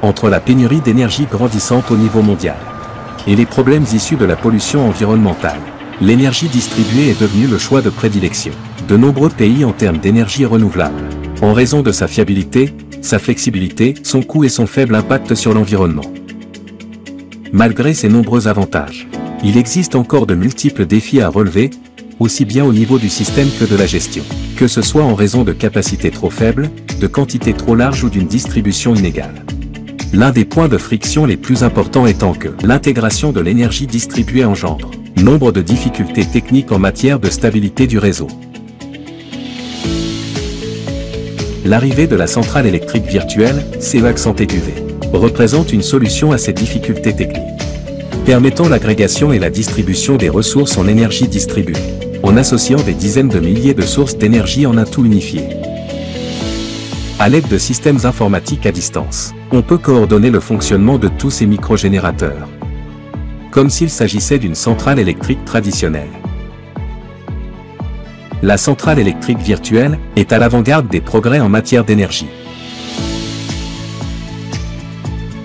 entre la pénurie d'énergie grandissante au niveau mondial et les problèmes issus de la pollution environnementale, l'énergie distribuée est devenue le choix de prédilection de nombreux pays en termes d'énergie renouvelable, en raison de sa fiabilité, sa flexibilité, son coût et son faible impact sur l'environnement. Malgré ces nombreux avantages, il existe encore de multiples défis à relever, aussi bien au niveau du système que de la gestion, que ce soit en raison de capacités trop faibles, de quantités trop larges ou d'une distribution inégale. L'un des points de friction les plus importants étant que l'intégration de l'énergie distribuée engendre nombre de difficultés techniques en matière de stabilité du réseau. L'arrivée de la centrale électrique virtuelle, CE-AXANT-EGUV, représente une solution à ces difficultés techniques, permettant l'agrégation et la distribution des ressources en énergie distribuée, en associant des dizaines de milliers de sources d'énergie en un tout unifié. À l'aide de systèmes informatiques à distance, on peut coordonner le fonctionnement de tous ces microgénérateurs, comme s'il s'agissait d'une centrale électrique traditionnelle. La centrale électrique virtuelle est à l'avant-garde des progrès en matière d'énergie.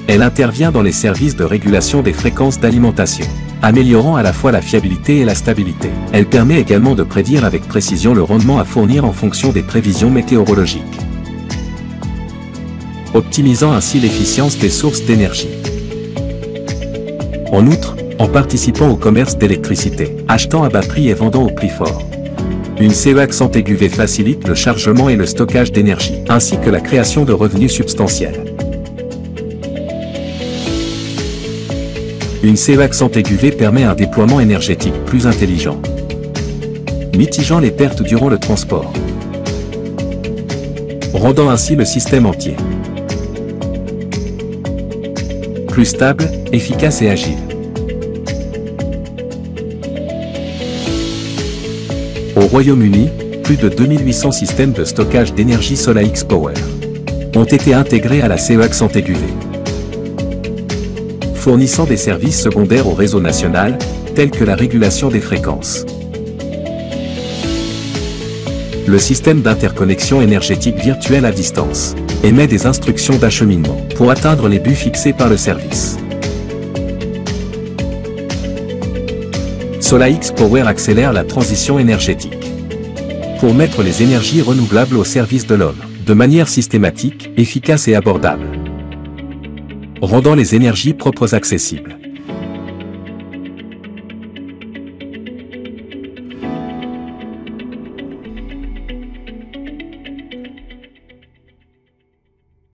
Elle intervient dans les services de régulation des fréquences d'alimentation, améliorant à la fois la fiabilité et la stabilité. Elle permet également de prédire avec précision le rendement à fournir en fonction des prévisions météorologiques, optimisant ainsi l'efficience des sources d'énergie. En outre, en participant au commerce d'électricité, achetant à bas prix et vendant au prix fort, une CE-AXANT-EGUV facilite le chargement et le stockage d'énergie, ainsi que la création de revenus substantiels. Une CE-AXANT-EGUV permet un déploiement énergétique plus intelligent, mitigeant les pertes durant le transport, rendant ainsi le système entier plus stable, efficace et agile. Au Royaume-Uni, plus de 2800 systèmes de stockage d'énergie SolarX Power ont été intégrés à la CE-AXANT-EGUV, fournissant des services secondaires au réseau national, tels que la régulation des fréquences. Le système d'interconnexion énergétique virtuelle à distance émet des instructions d'acheminement pour atteindre les buts fixés par le service. SolarX Power accélère la transition énergétique pour mettre les énergies renouvelables au service de l'homme, de manière systématique, efficace et abordable, rendant les énergies propres accessibles.